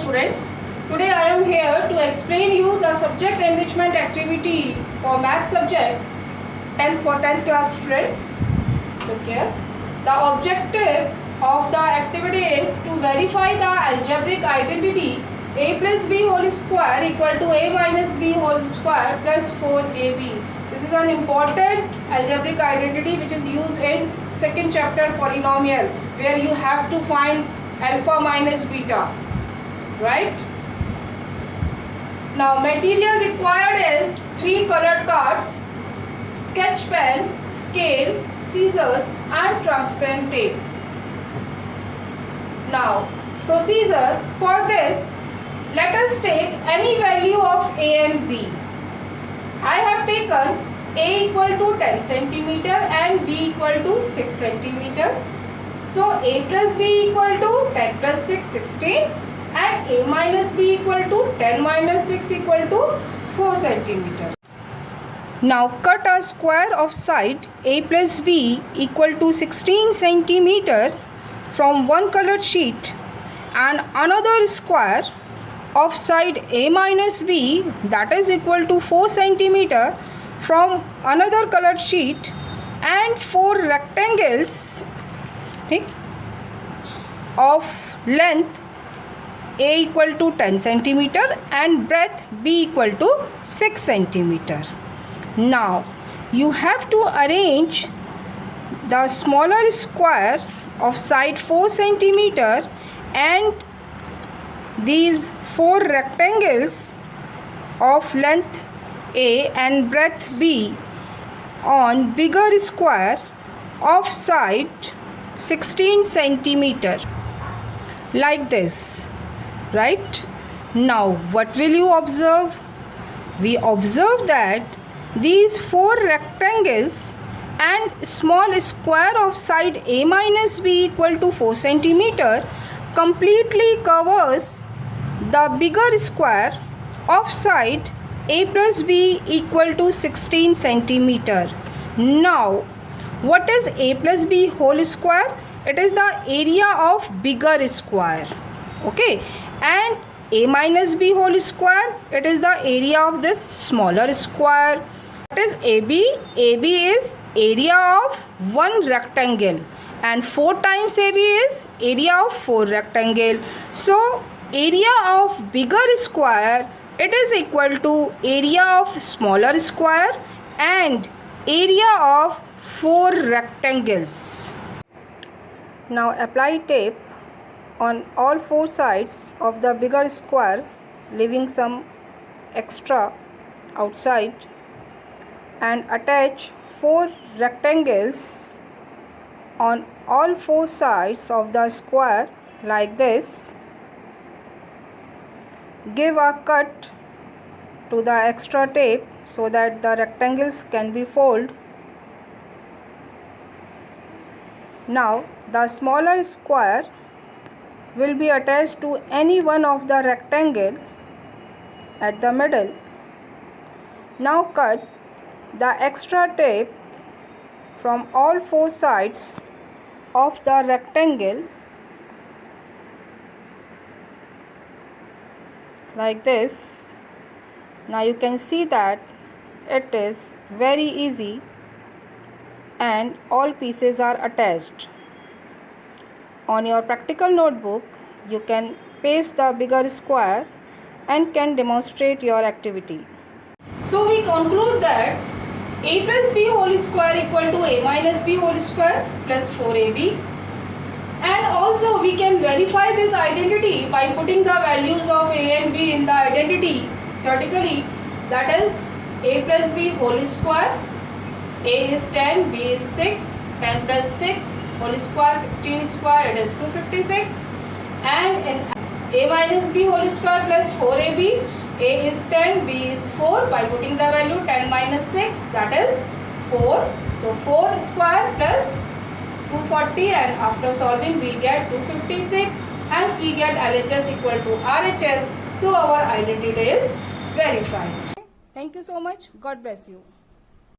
students. Today I am here to explain you the subject enrichment activity for math subject 10th class students. Look here. The objective of the activity is to verify the algebraic identity a plus b whole square equal to a minus b whole square plus 4ab. This is an important algebraic identity which is used in second chapter polynomial, where you have to find alpha minus beta, right? Now material required is 3 colored cards, sketch pen, scale, scissors and transparent tape. Now procedure for this, let us take any value of a and b. I have taken a equal to 10 centimeter and b equal to 6 centimeter. So a plus b equal to 10 plus 6 16 and a minus b equal to 10 minus 6 equal to 4 centimeter. Now cut a square of side a plus b equal to 16 centimeter from one colored sheet and another square of side a minus b that is equal to 4 centimeter from another colored sheet, and 4 rectangles of length a equal to 10 centimeter and breadth b equal to 6 centimeter. Now you have to arrange the smaller square of side 4 centimeter and these 4 rectangles of length a and breadth b on bigger square of side 16 centimeter, like this, right? Now what will you observe? We observe that these 4 rectangles and small square of side a minus b equal to 4 centimeter completely covers the bigger square of side a plus b equal to 16 centimeter. Now what is a plus b whole square? It is the area of bigger square, okay, and a minus b whole square, it is the area of this smaller square. What is ab? ab is area of one rectangle and 4 times ab is area of 4 rectangle. So area of bigger square, it is equal to area of smaller square and area of 4 rectangles. Now apply tape on all 4 sides of the bigger square, leaving some extra outside, and attach 4 rectangles on all 4 sides of the square like this. Give a cut to the extra tape so that the rectangles can be folded. Now the smaller square will be attached to any one of the rectangle at the middle. Now cut the extra tape from all 4 sides of the rectangle like this. Now you can see that it is very easy and all pieces are attached. On your practical notebook, you can paste the bigger square and can demonstrate your activity. So we conclude that a plus b whole square equal to a minus b whole square plus 4ab. And also we can verify this identity by putting the values of a and b in the identity theoretically. That is a plus b whole square, a is 10, b is 6, 10 plus 6 whole square 16 square, it is 256, and in a minus b whole square plus 4ab, a is 10, b is 4, by putting the value 10 minus 6, that is 4. So 4 square plus 240, and after solving we get 256, hence we get LHS equal to RHS. So our identity is verified. Thank you so much. God bless you.